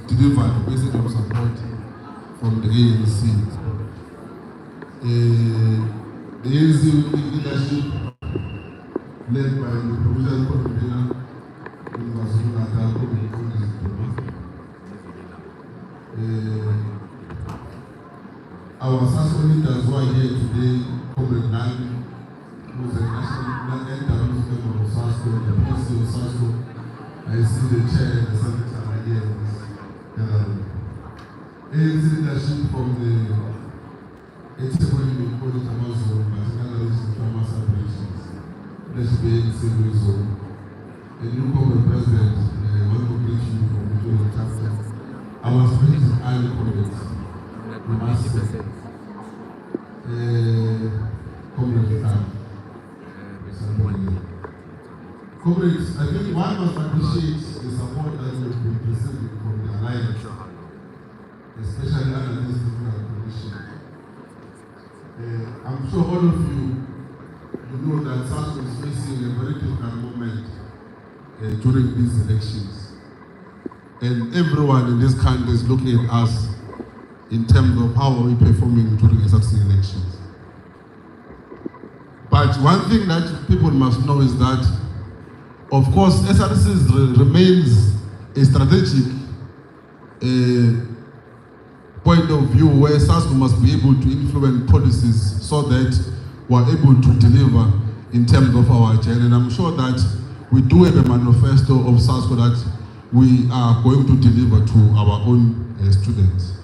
Deliver the message of support from the ANC. The ANC leadership, led by the provincial coordinator, our SASCO leaders who are here today, Comrade Nandi, who is a national member of SASCO, the president of SASCO. I see the chair and the secretary here. ANC leadership from the Electoral zone, National Farmers Operations, leadership zone. The new corporate president, one cooperation from the Electoral chapter. Our friends in Ireland Comrades, we must Comrades, I think one must appreciate the support that has been received from the Alliance, especially under this difficult condition. I'm sure all of you know that SASCO is facing a very difficult moment during these elections. And everyone in this country is looking at us in terms of how are we performing during the succeeding elections. But one thing that people must know is that, of course, SRC remains a strategic point of view where SASCO must be able to influence policies so that we're able to deliver in terms of our agenda. And I'm sure that we do have a manifesto of SASCO that we are going to deliver to our own students.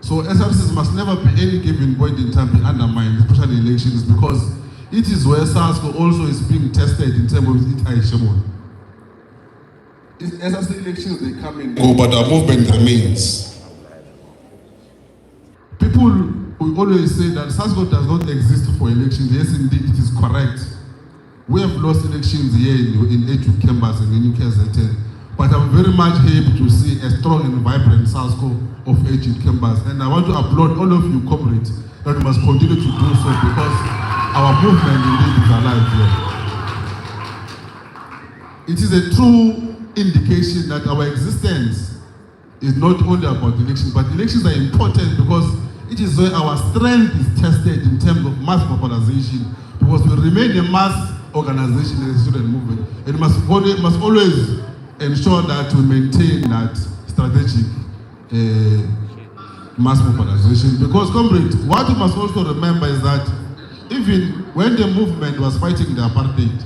So SRCs must never be any given point in time be undermined, especially in elections, because it is where SASCO also is being tested in terms of its hegemony. SRC elections, they come and go, but our movement remains. People will always say that SASCO does not exist for elections. Yes, indeed, it is correct. We have lost elections here in Etu Kembas and in UKZN. But I'm very much happy to see a strong and vibrant SASCO of Etu Kembas. And I want to applaud all of you, comrades, that we must continue to do so because our movement indeed is alive here. It is a true indication that our existence is not only about elections, but elections are important because it is where our strength is tested in terms of mass mobilization, because we remain a mass organization in the student movement. And must always ensure that we maintain that strategic mass mobilization. Because, comrades, what we must also remember is that even when the movement was fighting the apartheid,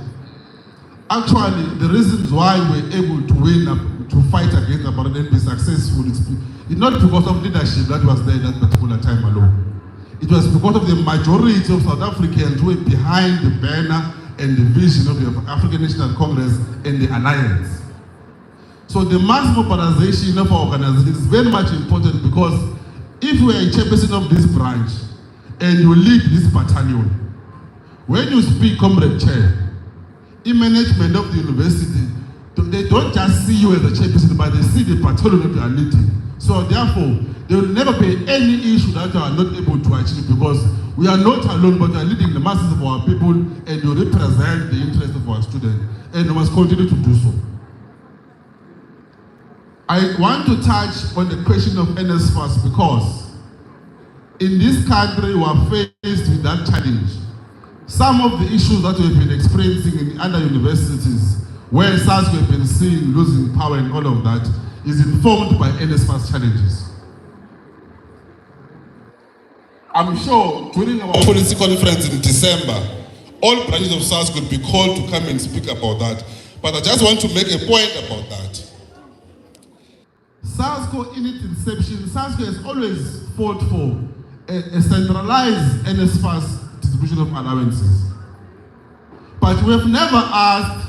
actually the reasons why we were able to win, to fight against apartheid and be successful, it's not because of leadership that was there at that particular time alone. It was because of the majority of South Africans who were behind the banner and the vision of the African National Congress and the Alliance. So the mass mobilization of our organization is very much important, because if you are a chairperson of this branch and you lead this battalion, when you speak, Comrade Chair, in management of the university, they don't just see you as a chairperson, but they see the battalion that you are leading. So therefore, there will never be any issue that you are not able to achieve, because we are not alone, but we are leading the masses of our people, and you represent the interests of our students, and we must continue to do so. I want to touch on the question of NSFAS, because in this country we are faced with that challenge. Some of the issues that we have been experiencing in other universities, where SASCO have been seeing losing power and all of that, is informed by NSFAS challenges. I'm sure during our policy conference in December, all branches of SASCO could be called to come and speak about that. But I just want to make a point about that. SASCO, in its inception, SASCO has always fought for a centralized NSFAS distribution of allowances. But we have never asked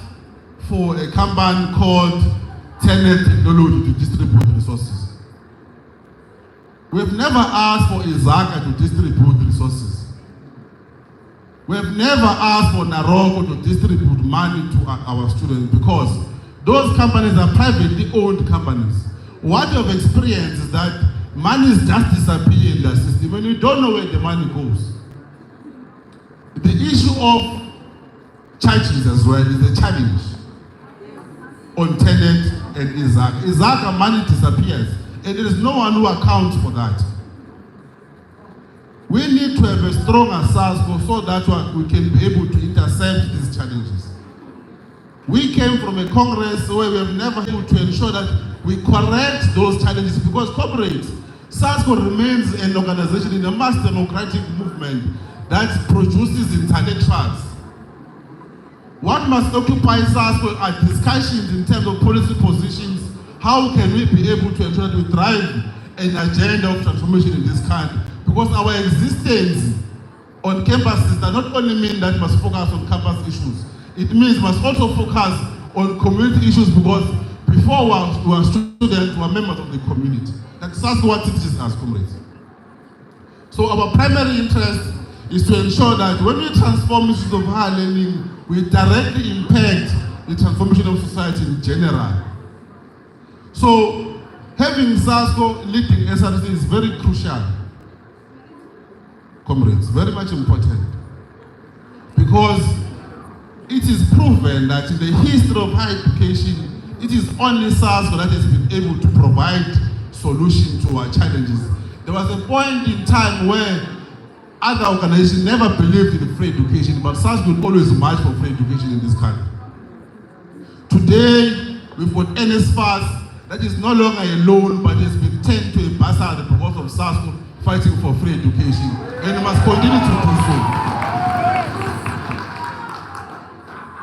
for a company called Tenet Technology to distribute resources. We have never asked for SASCO to distribute resources. We have never asked for Naroko to distribute money to our students, because those companies are privately owned companies. What you have experienced is that money is just disappearing in the system, and you don't know where the money goes. The issue of charges as well is a challenge on Tenet and SASCO. SASCO money disappears, and there is no one who accounts for that. We need to have a stronger SASCO so that we can be able to intercept these challenges. We came from a Congress where we have never been able to ensure that we correct those challenges, because comrades, SASCO remains an organization in a mass democratic movement that produces intellectuals. What must occupy SASCO are discussions in terms of policy positions. How can we be able to ensure that we drive an agenda of transformation in this country? Because our existence on campuses does not only mean that we must focus on campus issues. It means we must also focus on community issues, because before we were students, we were members of the community. Like SASCO teaches us, comrades. So our primary interest is to ensure that when we transform issues of higher learning, we directly impact the transformation of society in general. So having SASCO leading SRC is very crucial, comrades, very much important, because it is proven that in the history of higher education, it is only SASCO that has been able to provide solutions to our challenges. There was a point in time where other organizations never believed in free education, but SASCO will always march for free education in this country. Today, we've got NSFAS that is no longer a loan, but has been turned to a bursary because of SASCO fighting for free education, and we must continue to do so.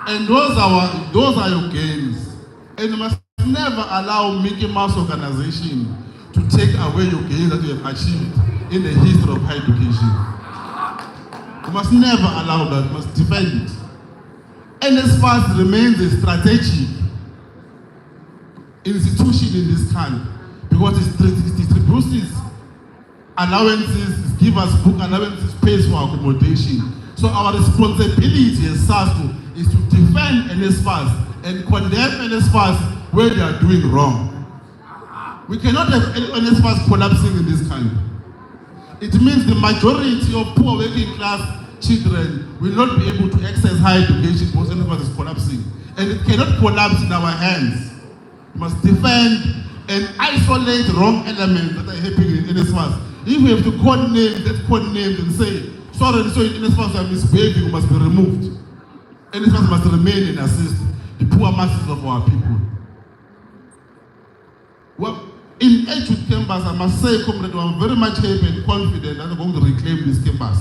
And those are your gains. And you must never allow Mickey Mouse organization to take away your gains that you have achieved in the history of higher education. You must never allow that. You must defend it. NSFAS remains a strategic institution in this country, because it distributes allowances, it gives us book allowances, pays for accommodation. So our responsibility as SASCO is to defend NSFAS and condemn NSFAS where they are doing wrong. We cannot have NSFAS collapsing in this country. It means the majority of poor working class children will not be able to access higher education because NSFAS is collapsing. And it cannot collapse in our hands. We must defend and isolate wrong elements that are happening in NSFAS. If we have to code names, let's code names and say, sorry, so NSFAS are misbehaving, must be removed. NSFAS must remain and assist the poor masses of our people. Well, in Edgewood campus, I must say, comrade, I'm very much happy and confident that we're going to reclaim this campus.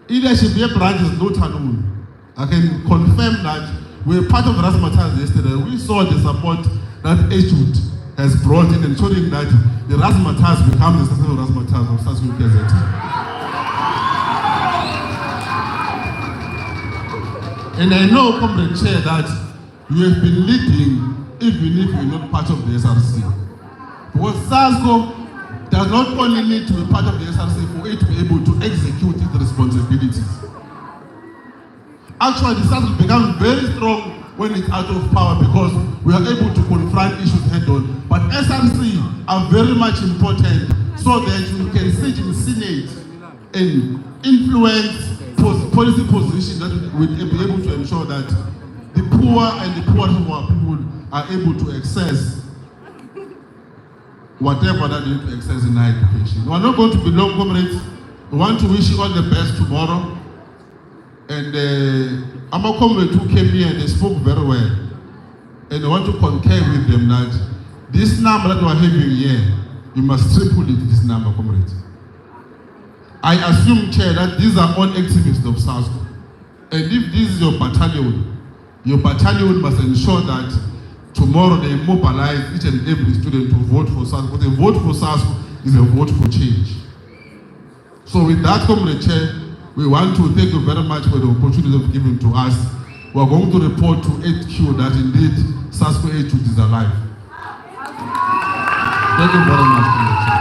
Leadership branch is not alone. I can confirm that we're part of Razzmatazz yesterday. We saw the support that Edgewood has brought in, ensuring that the Razzmatazz becomes the successful Razzmatazz of SASCO KZN. And I know, Comrade Chair, that you have been leading even if you're not part of the SRC. Because SASCO does not only need to be part of the SRC for it to be able to execute its responsibilities. Actually, the SASCO becomes very strong when it's out of power because we are able to confront issues head on. But SRC are very much important so that you can sit in the Senate and influence policy positions that will be able to ensure that the poor and the poorest of our people are able to access whatever that they need to access in higher education. We are not going to be long, comrades. We want to wish you all the best tomorrow. And I'm a comrade who came here and they spoke very well. And I want to concur with them that this number that we are having here, you must triple it, this number, comrades. I assume, Chair, that these are all activists of SASCO. And if this is your battalion must ensure that tomorrow they mobilize each and every student to vote for SASCO. Because a vote for SASCO is a vote for change. So with that, Comrade Chair, we want to thank you very much for the opportunity of giving to us. We are going to report to HQ that indeed SASCO HQ is alive. Thank you very much, Comrade Chair.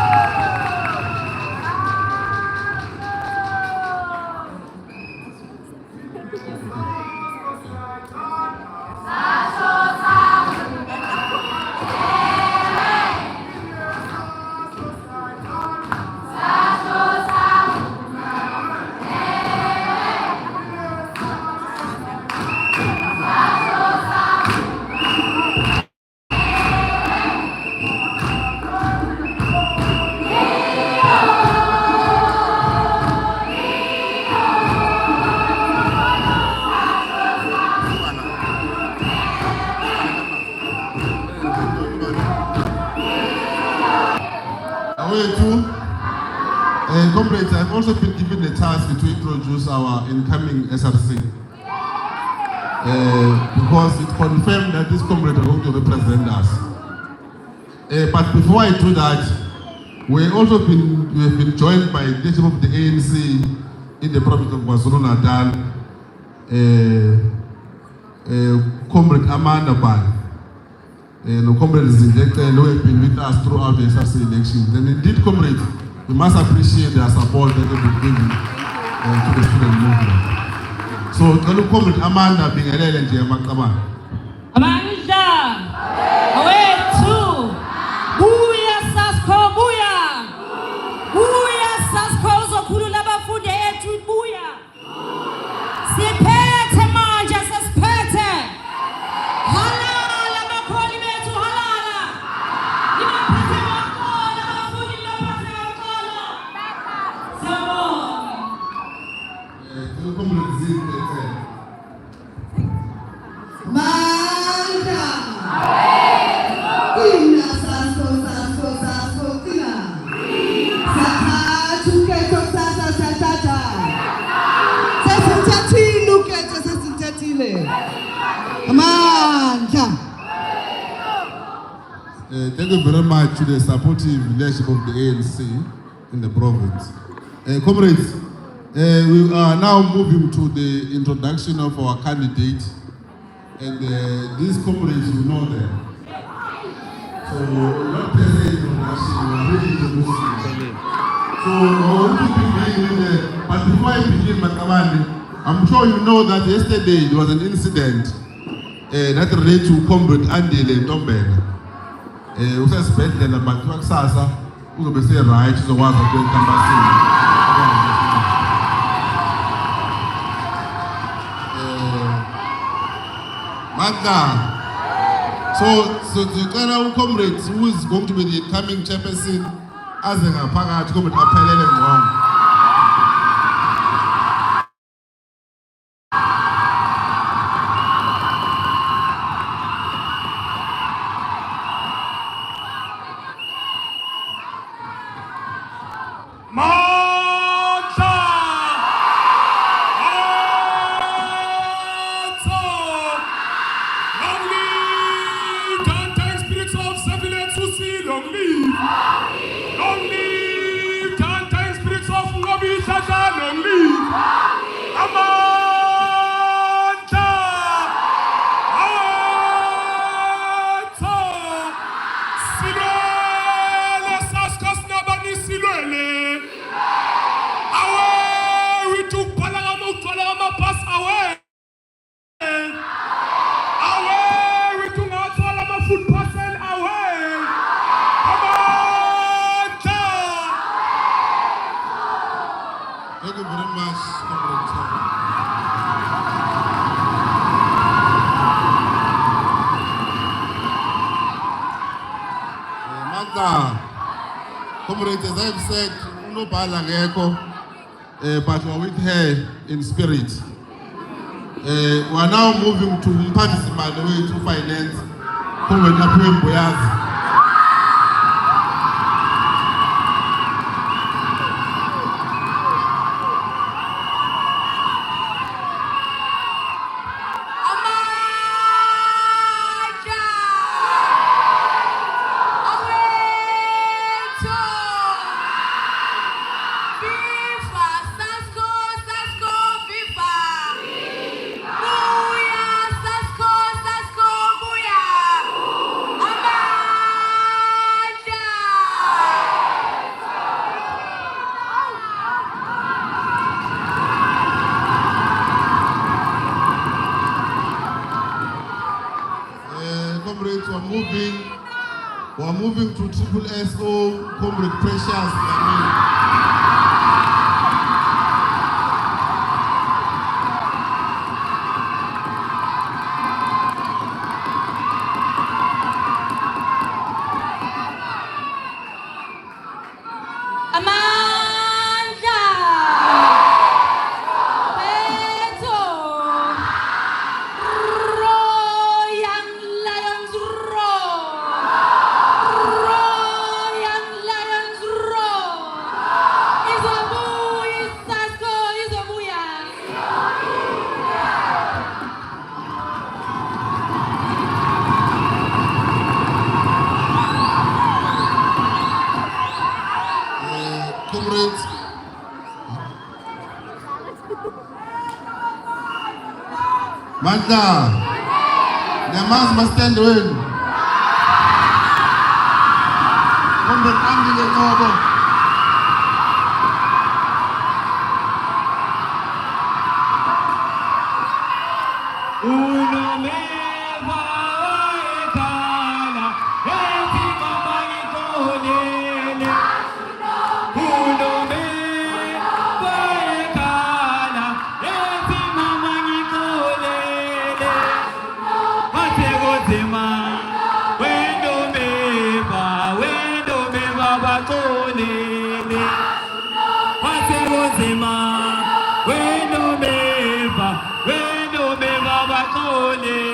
Comrades, I've also been given the task to introduce our incoming SRC. Because it confirmed that this comrade are going to represent us. But before I do that, we have been joined by the leadership of the ANC in the province of KwaZulu-Natal, Comrade Amanda Ban, and Comrade Zindekte, who have been with us throughout the SRC elections. And indeed, comrades, we must appreciate their support that they've been giving to the student movement. So, can you Comrade Amanda being a legend here, Amanda? Amanda! Away too! Buya SASCO, buya! Buya SASCO, zokhulula abafundi ethu buya! Siphethe manje, sesiphethe! Halala abakholi bethu, halala! Libaphethe ngoxolo, abafundi libaphethe ngoxolo! Siyabonga! Can you Comrade Zindekte? Manda! Ina SASCO, tina! Sathathu ketho sasa sathatha! Sesithathile uketho sesithathile! Amandla! Thank you very much to the supportive leadership of the ANC in the province. Comrades, we are now moving to the introduction of our candidate. And these comrades, you know them. So, not per se introduction, we are really introducing them. So, I want to begin with but before I begin, Makamani, I'm sure you know that yesterday there was an incident that related to Comrade Andile Ntombela. Usesibhedlela but kusasa uzobe se right uzokwazi ukwenkampasini. Magda. So the comrades who is going to be the incoming chairperson as a phakathi comrade aphelele ngqo. Now, comrades, as I've said, no balageko, but we're with her in spirit. We are now moving to participate way to finance. Comrades, we're moving to Triple SO, Comrade Precious. Comrades, Manda, the mass must stand in. Comrade Andy Electoral. When no me va, when no me va,